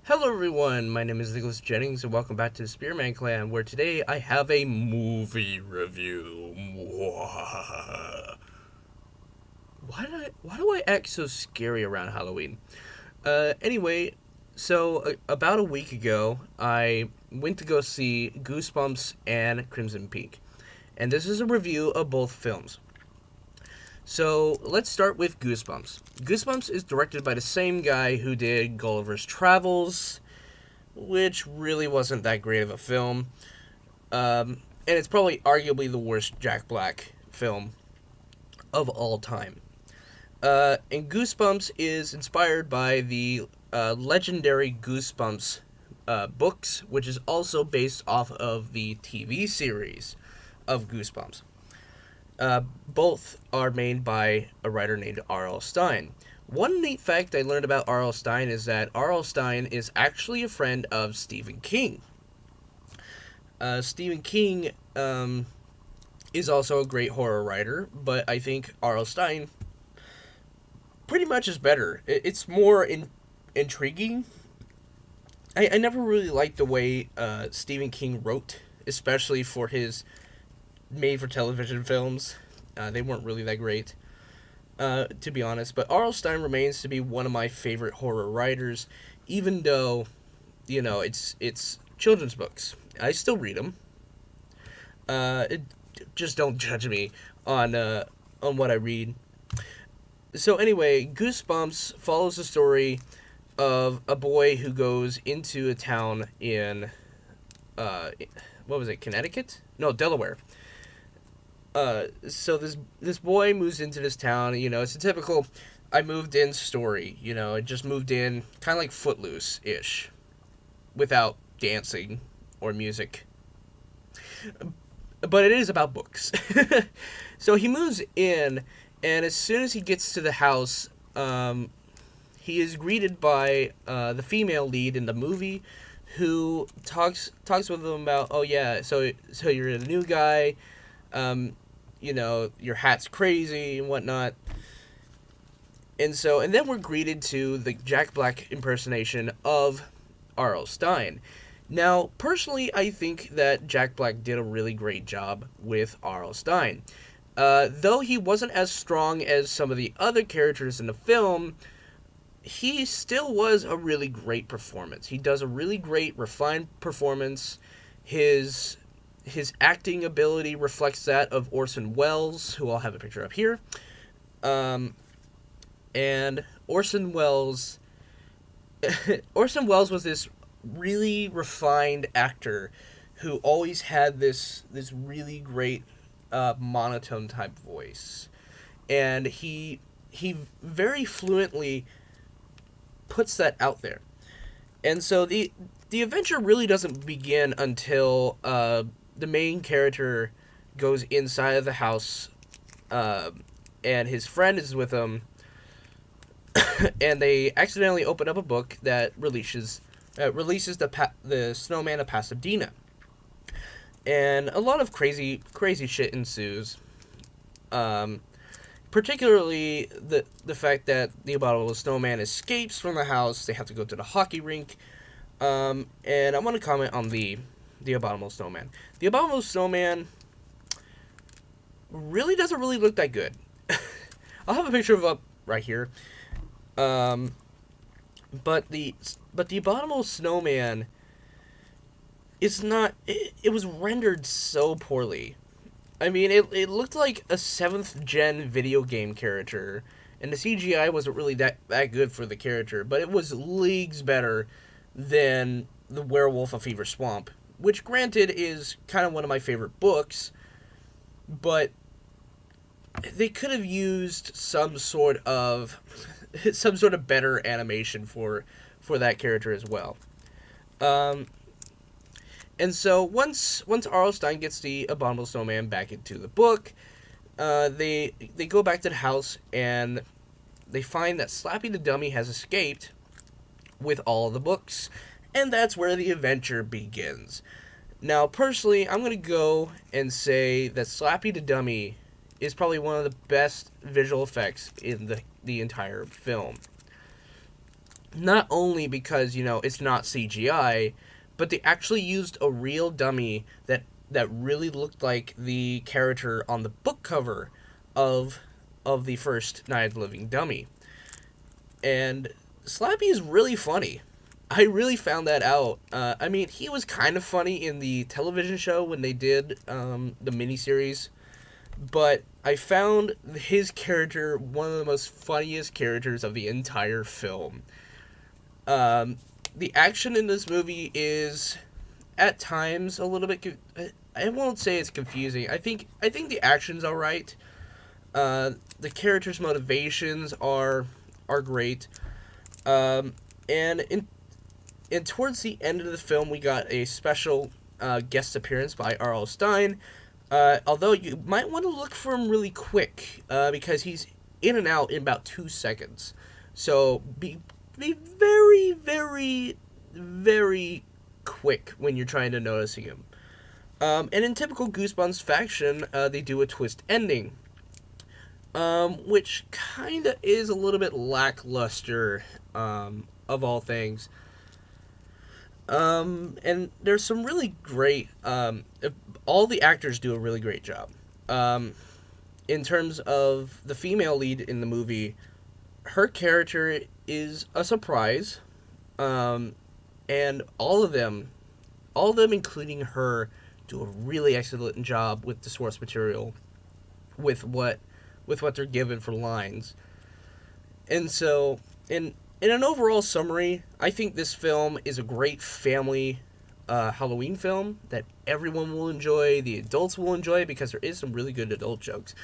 Hello everyone, my name is Nicholas Jennings and welcome back to the Spearman Clan, where today I have a movie review. Why do I act so scary around Halloween? Anyway, about a week ago, I went to go see Goosebumps and Crimson Peak. And this is a review of both films. So let's start with Goosebumps. Goosebumps is directed by the same guy who did Gulliver's Travels, which really wasn't that great of a film. And it's probably arguably the worst Jack Black film of all time. And Goosebumps is inspired by the legendary Goosebumps books, which is also based off of the TV series of Goosebumps. Both are made by a writer named R.L. Stine. One neat fact I learned about R.L. Stine is that R.L. Stine is actually a friend of Stephen King. Stephen King is also a great horror writer, but I think R.L. Stine pretty much is better. It's more intriguing. I never really liked the way Stephen King wrote, especially for his made-for-television films. They weren't really that great, to be honest. But R.L. Stine remains to be one of my favorite horror writers, even though, it's children's books. I still read them. Just don't judge me on what I read. So anyway, Goosebumps follows the story of a boy who goes into a town in, what was it, Connecticut? No, Delaware. So this boy moves into this town. It's a typical I moved in story. I just moved in, kind of like Footloose ish, without dancing or music. But it is about books. So he moves in, and as soon as he gets to the house, he is greeted by the female lead in the movie, who talks with him about, oh yeah, so you're a new guy. Your hat's crazy and whatnot. And then we're greeted to the Jack Black impersonation of R.L. Stine. Now, personally, I think that Jack Black did a really great job with R.L. Stine. Though he wasn't as strong as some of the other characters in the film, he still was a really great performance. He does a really great, refined performance. His acting ability reflects that of Orson Welles, who I'll have a picture of here. And Orson Welles was this really refined actor who always had this really great monotone type voice, and he very fluently puts that out there. And so the adventure really doesn't begin until the main character goes inside of the house, and his friend is with him, and they accidentally open up a book that releases the snowman of Pasadena, and a lot of crazy shit ensues. Particularly the fact that the abominable snowman escapes from the house. They have to go to the hockey rink, and I want to comment on the abominable snowman. The abominable snowman really doesn't really look that good. I'll have a picture of it up right here. But the abominable snowman is not. It was rendered so poorly. I mean, it looked like a 7th gen video game character, and the CGI wasn't really that good for the character, but it was leagues better than The Werewolf of Fever Swamp, which granted is kind of one of my favorite books, but they could have used some sort of better animation for that character as well. And so once R.L. Stine gets the abominable snowman back into the book, they go back to the house and they find that Slappy the Dummy has escaped with all of the books, and that's where the adventure begins. Now, personally, I'm going to go and say that Slappy the Dummy is probably one of the best visual effects in the entire film. Not only because, it's not CGI, but they actually used a real dummy that really looked like the character on the book cover of of the first Night of the Living Dummy. And Slappy is really funny. I really found that out. I mean, he was kind of funny in the television show when they did the miniseries, but I found his character one of the most funniest characters of the entire film. Um, the action in this movie is at times a little bit. I won't say it's confusing. I think the action's all right. The characters' motivations are great. Um, and towards the end of the film, we got a special guest appearance by R.L. Stein. Although you might want to look for him really quick because he's in and out in about 2 seconds. So be very, very, very quick when you're trying to noticing him. And in typical Goosebumps faction, they do a twist ending, which kind of is a little bit lackluster, of all things. And there's some really great. All the actors do a really great job. In terms of the female lead in the movie, her character is a surprise, and all of them, including her, do a really excellent job with the source material, with what they're given for lines. And so, in an overall summary, I think this film is a great family Halloween film that everyone will enjoy. The adults will enjoy because there is some really good adult jokes.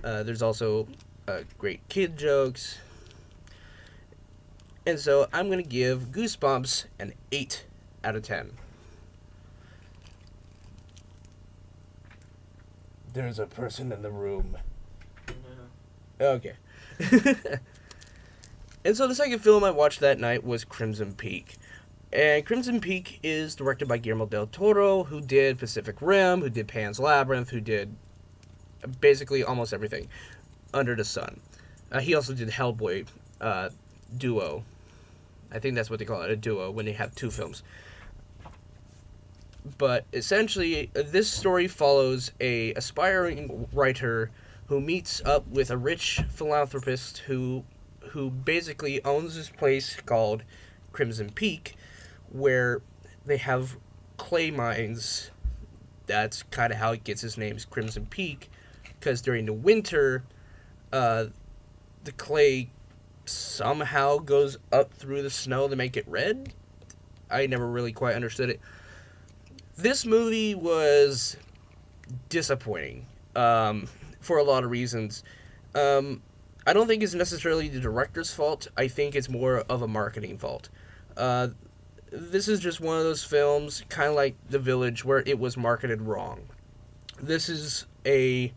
There's also great kid jokes. And so I'm going to give Goosebumps an 8 out of 10. There's a person in the room. Okay. And so the second film I watched that night was Crimson Peak. And Crimson Peak is directed by Guillermo del Toro, who did Pacific Rim, who did Pan's Labyrinth, who did basically almost everything under the sun. He also did Hellboy duo. I think that's what they call it, a duo, when they have two films. But essentially, this story follows a aspiring writer who meets up with a rich philanthropist who basically owns this place called Crimson Peak, where they have clay mines. That's kind of how it gets its name, Crimson Peak, because during the winter, the clay somehow goes up through the snow to make it red. I never really quite understood it. This movie was disappointing for a lot of reasons. I don't think it's necessarily the director's fault. I think it's more of a marketing fault. This is just one of those films, kind of like The Village, where it was marketed wrong. This is a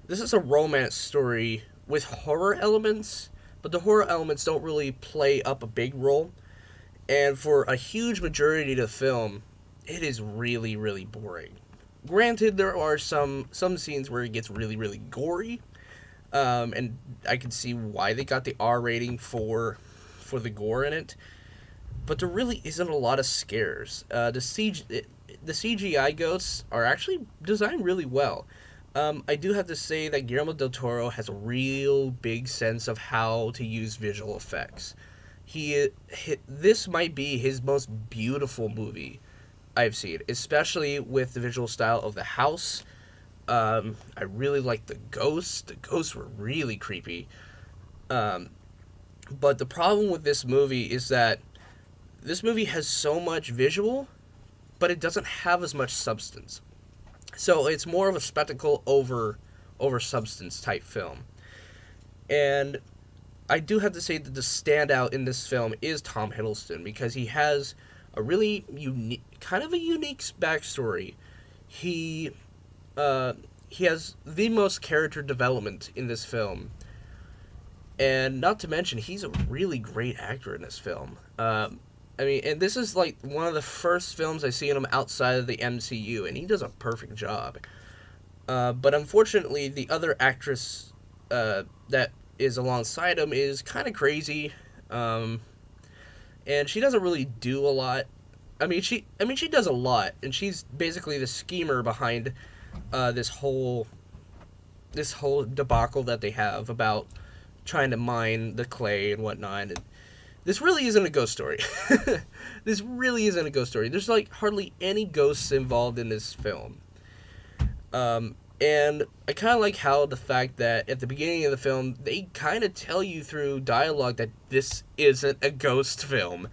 romance story with horror elements, but the horror elements don't really play up a big role. And for a huge majority of the film, it is really, really boring. Granted, there are some scenes where it gets really, really gory, and I can see why they got the R rating for the gore in it. But there really isn't a lot of scares. The CGI ghosts are actually designed really well. I do have to say that Guillermo del Toro has a real big sense of how to use visual effects. This might be his most beautiful movie I've seen, especially with the visual style of the house. I really like the ghosts. The ghosts were really creepy. But the problem with this movie is that this movie has so much visual, but it doesn't have as much substance. So it's more of a spectacle over substance type film. And I do have to say that the standout in this film is Tom Hiddleston, because he has a really kind of a unique backstory. He has the most character development in this film, and not to mention he's a really great actor in this film. I mean, and this is like one of the first films I see him outside of the MCU, and he does a perfect job. But unfortunately, the other actress that is alongside him is kind of crazy. and she doesn't really do a lot. I mean, she does a lot, and she's basically the schemer behind this whole debacle that they have about trying to mine the clay and whatnot. And this really isn't a ghost story. This really isn't a ghost story. There's like hardly any ghosts involved in this film. And I kind of like how the fact that at the beginning of the film, they kind of tell you through dialogue that this isn't a ghost film.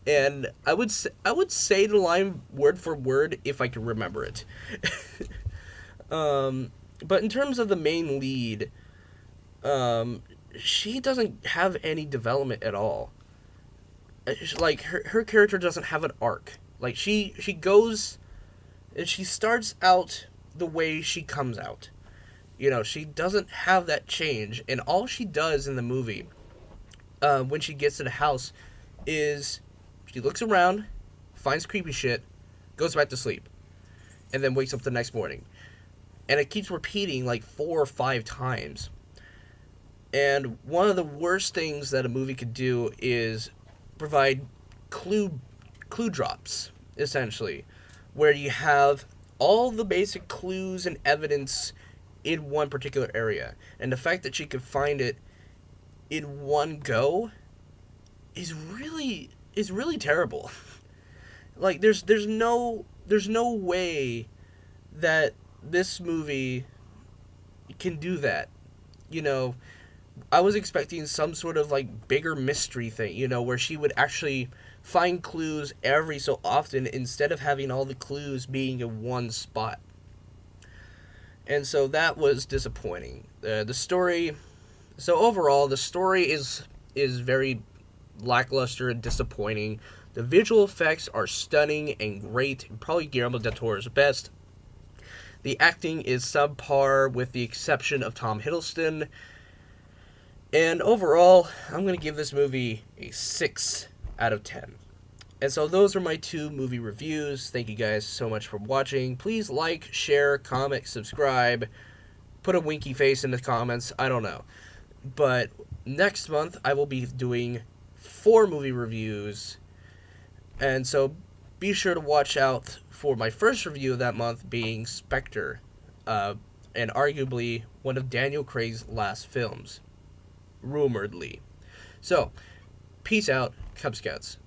And I would say the line word for word if I could remember it. But in terms of the main lead, she doesn't have any development at all. Like her character doesn't have an arc. Like she goes and she starts out the way she comes out. You know, she doesn't have that change, and all she does in the movie, when she gets to the house, is she looks around, finds creepy shit, goes back to sleep, and then wakes up the next morning. And it keeps repeating like 4 or 5 times. And one of the worst things that a movie could do is provide clue drops, essentially, where you have all the basic clues and evidence in one particular area. And the fact that she could find it in one go is really terrible. Like there's no way that this movie can do that. You know, I was expecting some sort of like bigger mystery thing, you know, where she would actually find clues every so often instead of having all the clues being in one spot. And so that was disappointing. The story, so overall, the story is very lackluster and disappointing. The visual effects are stunning and great, probably Guillermo del Toro's best. The acting is subpar with the exception of Tom Hiddleston. And overall, I'm going to give this movie a 6 out of 10. And so those are my 2 movie reviews. Thank you guys so much for watching. Please like, share, comment, subscribe. Put a winky face in the comments. I don't know. But next month, I will be doing 4 movie reviews. And so be sure to watch out for my first review of that month being Spectre. And arguably one of Daniel Craig's last films. Rumoredly. So, peace out, Cub Scouts.